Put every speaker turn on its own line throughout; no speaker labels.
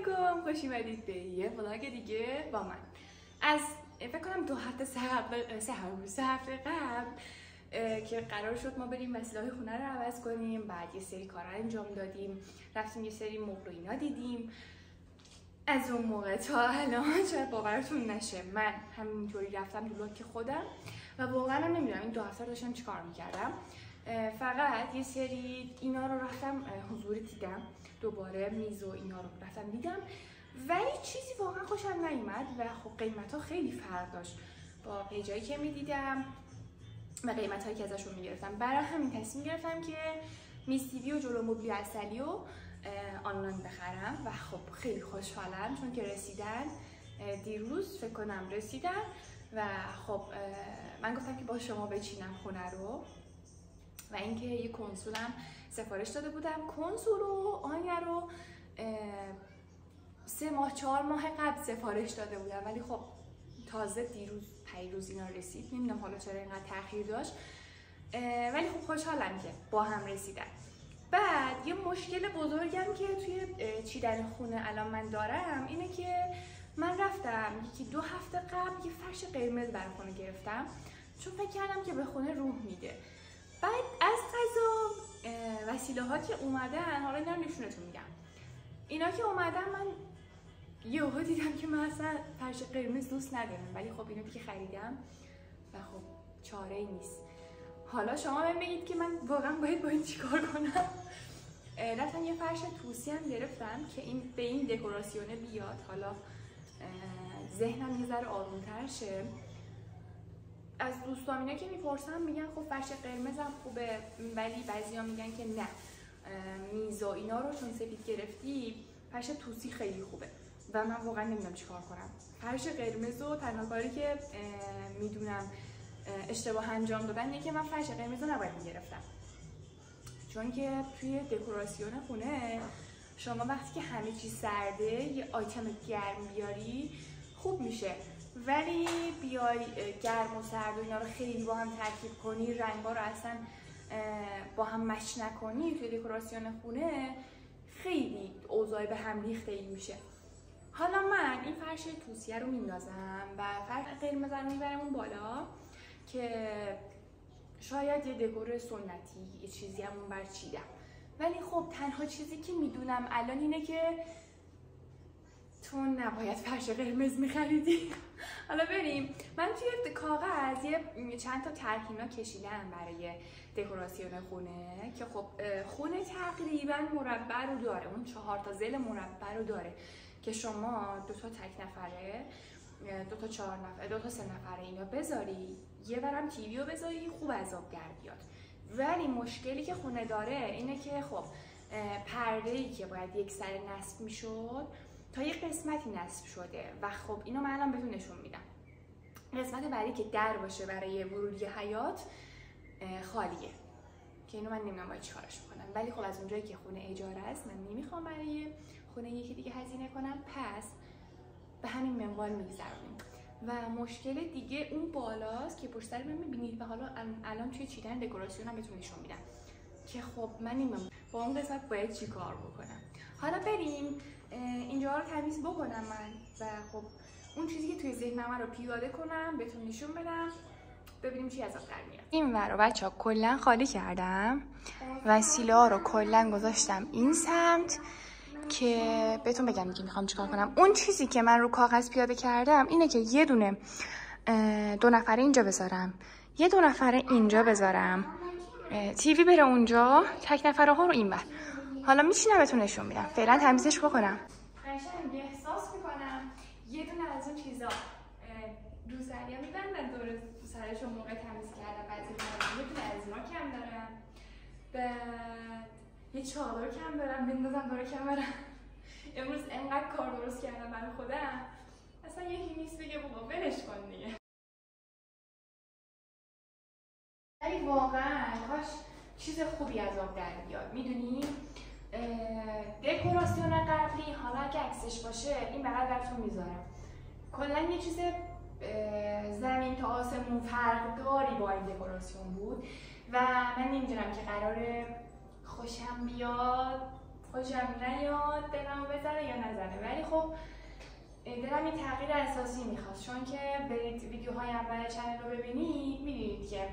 علیکم، خوش اومدید به یه ولاگ دیگه با من. از فکر کنم 2 هفته 3 هفته قبل که قرار شد ما بریم وسیله‌های خونه رو عوض کنیم، بعد یه سری کارا انجام دادیم، رفتیم یه سری مبل و اینا دیدیم. از اون موقع تا الان شاید باورتون نشه من همینطوری رفتم تو لاک خودم و واقعا هم نمیدونم این 2 هفته داشتم چیکار میکردم. فقط یه سری اینا رو رفتم حضوری دیدم، دوباره میز و اینا رو رفتم دیدم، ولی چیزی واقعا خوشم نیومد و خب قیمت ها خیلی فرق داشت با پیجایی که میدیدم و قیمت هایی که ازشون میگرفتم. برای همین تصمیم گرفتم که میز تیوی و جلو مبلی عسلی و آنلاین بخرم و خب خیلی خوشحالم چون که رسیدن. دیروز فکر کنم رسیدن و خب من گفتم که با شما بچینم خونه رو و اینکه یه کنسولم سفارش داده بودم. کنسول و آینه رو 3 ماه 4 ماه قبل سفارش داده بودم، ولی خب تازه پیروز اینا رسید. نمیدونم حالا چرا اینقدر تاخیر داشت، ولی خب خوشحالم که با هم رسیدن. بعد یه مشکل بزرگم که توی چیدن خونه الان من دارم اینه که من رفتم 1-2 هفته قبل یه فرش قرمز برای خونه گرفتم چون فکر کردم که به خونه روح میده. بعد از قضا وسیله ها که اومدن، حالا اینا رو نشونتون میدم، اینا که اومدن من یهو دیدم که من اصلا فرش قرمز دوست ندارم، ولی خب اینو دیگه خریدم و خب چاره ای نیست. حالا شما بهم بگید که من واقعا باید با این چیکار کنم. رفتم یه فرش توسی هم گرفتم که این به این دکوراسیونه بیاد، حالا ذهنم یه ذره آروم‌تر شه. از دوستام اینا که میپرسم میگن خب فرش قرمزم خوبه، ولی بعضیا میگن که نه، میز و اینا رو چون سفید گرفتی فرش توسی خیلی خوبه و من واقعا نمیدونم چیکار کنم. فرش قرمز و تنها کاری که میدونم اشتباه انجام دادن اینه که من فرش قرمز رو نباید میگرفتم، چون که توی دکوراسیون خونه شما وقتی که همه چیز سرده یه آیتم گرم بیاری خوب میشه، ولی بیای گرم و سرد و اینا رو خیلی با هم ترکیب کنی، رنگا رو اصلا با هم مچ نکنی توی دکوراسیون خونه، خیلی اوضاع به هم ریخته ای میشه. حالا من این فرش توسیه رو میندازم و فرش قرمز رو میبرم اون بالا که شاید یه دکور سنتی یه چیزی هم اون بر چیدم، ولی خب تنها چیزی که میدونم الان اینه که تو نباید فرش قرمز میخریدی. حالا بریم. من توی کاغذ یه چند تا طرحینا کشیدم برای دکوراسیون خونه که خب خونه تقریبا مربع رو داره، اون 4 تا ضلع مربع رو داره که شما 2 تا تک نفره، 2 تا 4 نفره، 2 تا 3 نفره اینا بذاری، یه برم تیوی رو بذاری خوب از آب در بیاد. ولی مشکلی که خونه داره اینه که خب پرده‌ای که باید یک سر نصب میشد تا یک قسمتی نصب شده و خب اینو من الان بهتون نشون میدم. قسمت بعدی که در باشه برای ورودی حیاط خالیه که اینو من نمیدونم باید چیکارش کنم، ولی خب از اونجایی که خونه اجاره است من نمیخوام برای خونه یکی دیگه هزینه کنم، پس به همین منوال میگذرونیم. و مشکل دیگه اون بالاست که پشت سر من میبینید و حالا الان توی چیدن دکوراسیون هم بهتون نشون میدم که خب من نمیدونم با اون قسمت باید چی کار بکنم. حالا بریم اینجا رو تمیز بکنم من و خب اون چیزی که توی ذهنم رو پیاده کنم بهتون نشون بدم، ببینیم چی از آب در میاد. این ور رو بچه‌ها کلا خالی کردم، وسیله ها رو کلا گذاشتم این سمت که بهتون بگم دیگه میخوام چیکار کنم. اون چیزی که من رو کاغذ پیاده کردم اینه که یه دونه 2 نفره اینجا بذارم، یه 2 نفره اینجا بذارم، تیوی بره اونجا، تک نفره ها رو این بر. حالا میشینم بهتون نشون میدم. فعلا تمیزش بکنم. قشنگ احساس میکنم یه دونه از اون چیزا روسریا میبندن دور سرشون موقع تمیز کردن، بعضی یه دونه از اینا کم دارم، بعد یه چادر کم دارم بندازم دور کمرم. امروز انقدر کار درست کردم برای خودم اصلا یکی نیست بگه بابا ولش کن دیگه. ولی واقعا کاش چیز خوبی از آب در بیاد. میدونی دکوراسیون قبلی، حالا اگه عکسش باشه این بغل براتون میذارم، کلا یه چیز زمین تا آسمون فرق داری با این دکوراسیون بود و من نمیدونم که قراره خوشم بیاد، خوشم نیاد، دلمو بذاره یا نذاره. بزنه، ولی خب دلم یه تغییر اساسی میخواست، چون که برید ویدیوهای اول چنل رو ببینید میدونید که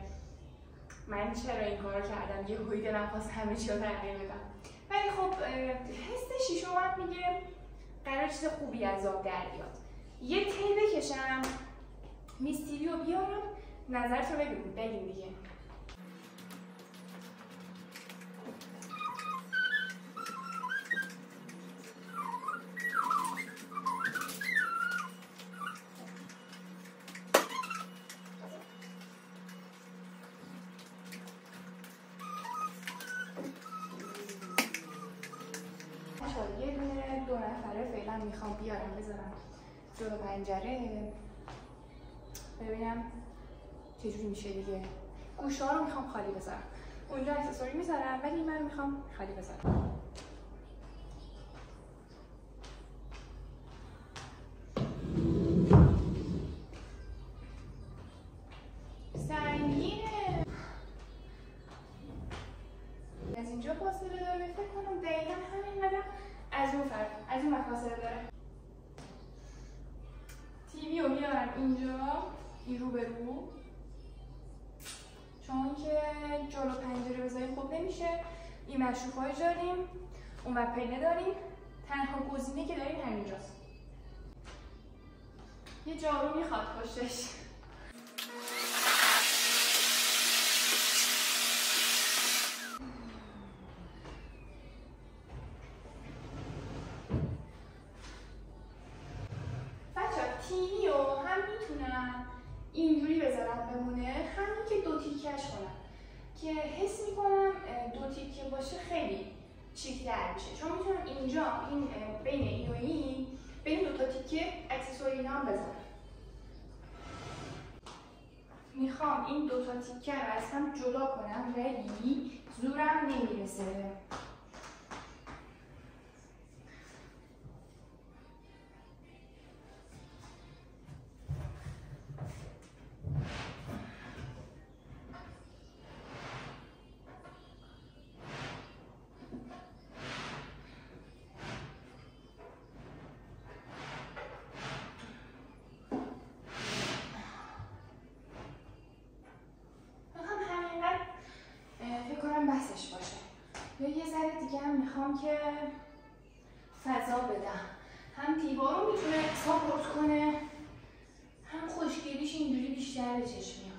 من چرا این کار کردم، یه هوی دلم خواست همه چی رو تغییر بدم. ولی خب حس شیشم هم میگه قرار چیز خوبی از آب در بیاد. یه تی بکشم، میستیری رو بیارم، نظرت رو بگیم دیگه. یه دونه 2 نفره فعلا میخوام بیارم بذارم جلو پنجره ببینم چجوری میشه دیگه. گوشه ها رو میخوام خالی بذارم، اونجا اکسسوری میذارم ولی من میخوام خالی بذارم. سنگینه. از اینجا فاصله داره، فکر کنم دقیقا همینقدر از اون فاصله داره. تیوی رو میارم اینجا، این رو به رو، چون که جلو پنجره بذاریم خوب نمیشه. این مشروفای داریم، اون ور پله داریم، تنها گزینه که داریم همینجاست. یه جارو میخواد پشتش. تیوی رو هم میتونم اینجوری بذارم بمونه، همین که 2 تیکش کنم که حس میکنم 2 تیکه باشه خیلی چیک‌تر میشه، چون میتونم اینجا این بین این و این بین 2 تا تیکه اکسسوری هم بذارم. میخوام این 2 تا تیکه رو از هم جدا کنم ولی زورم نمیرسه. بسش باشه. یا یه ذره دیگه هم میخوام که فضا بدم، هم دیوار رو میتونه ساپورت کنه، هم خوشگلیش اینجوری بیشتر به چشم میاد.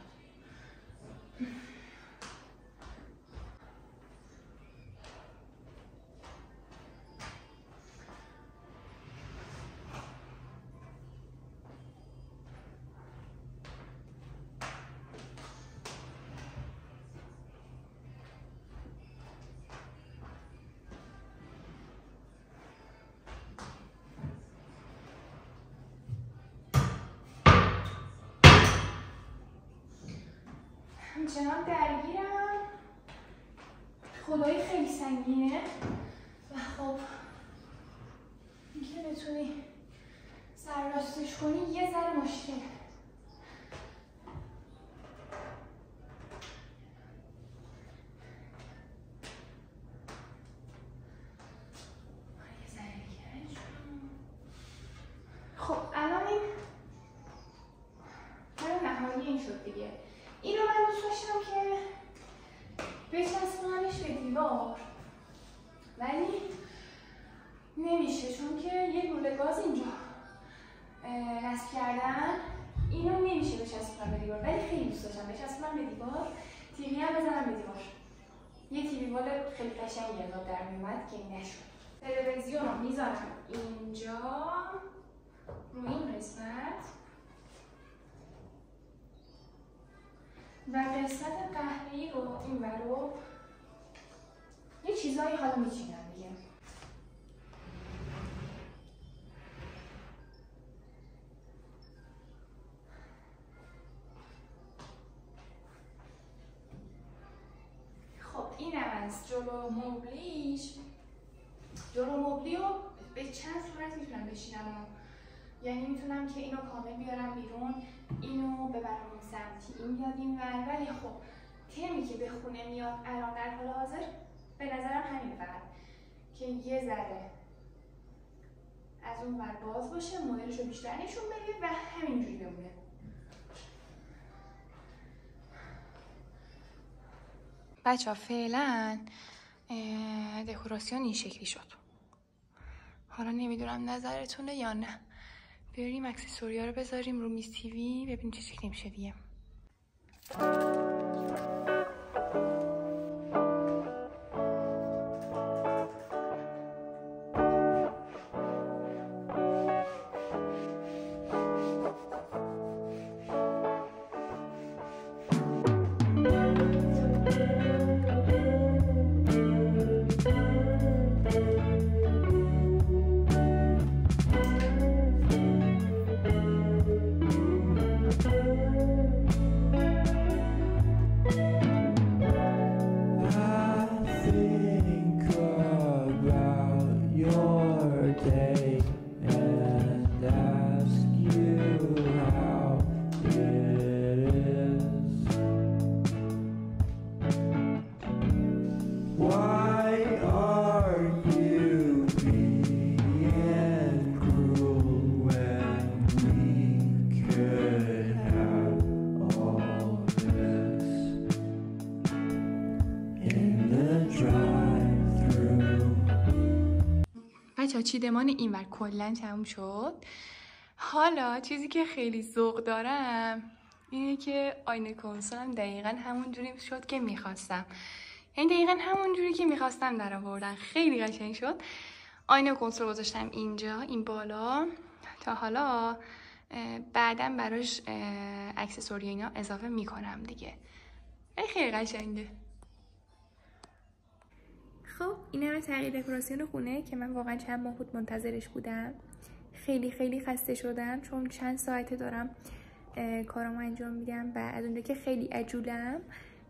همچنان درگیرم، خدایی خیلی سنگینه و خب اینکه بتونی سر راستش کنی یه ذره مشکله. خب الان این نهایی این شد دیگه. اینو من دوست داشتم که بچسبونمش به دیوار ولی نمیشه، چون که یه لوله گاز اینجا نصب کردن، اینو نمیشه بچسبونم به دیوار، ولی خیلی دوست داشتم بچسبونم به دیوار، تیوی هم بزنم به دیوار. یه تیوی وال خیلی قشنگی از آب در میومد که نشد. تلویزیون رو میذارم اینجا رو این قسمت و قسمت قهوه‌ای رو این ورو یه چیزایی حالا میچینم دیگه. خب اینم از جلو مبلیش. جلو مبلی رو به چند صورت میتونم بشینم، یعنی میتونم که اینو کامل بیارم بیرون، اینو ببرم اون سمتی، این بیاد این ور، ولی خب تمی که به خونه میاد الان در حال حاضر به نظرم همین فقط که یه ذره از اون ور باز باشه، مدلش رو بیشتر نشون بده و همینجوری بمونه. بچه ها فعلا دکوراسیون این شکلی شد. حالا نمیدونم نظرتونه یا نه. بریم اکسسوریا رو بذاریم رو میز تیوی ببینیم چه شکلی میشه دیگه. بچه‌ها چیدمان اینور کلا تموم شد. حالا چیزی که خیلی ذوق دارم اینه که آینه کنسولم دقیقاً همون جوری شد که میخواستم. یعنی دقیقاً همون جوری که میخواستم در آوردن. خیلی قشنگ شد. آینه کنسول گذاشتم اینجا، این بالا. تا حالا بعداً براش اکسسوری اینا اضافه میکنم دیگه. خیلی قشنگه. خب این همه تغییر دکوراسیون خونه که من واقعا چند ماه بود منتظرش بودم. خیلی خیلی خسته شدم چون چند ساعته دارم کارامو انجام میدم و از اونجا که خیلی عجولم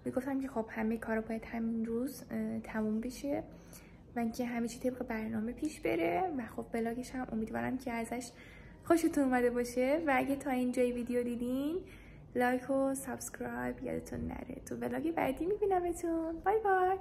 میگفتم که خب همه کارا باید همین روز تموم بشه و اینکه همه چی طبق برنامه پیش بره و خب بلاگش هم امیدوارم که ازش خوشتون اومده باشه و اگه تا اینجای ویدیو دیدین لایک و سابسکرایب یادتون نره. تو بلاگ بعدی میبینمتون. بای بای.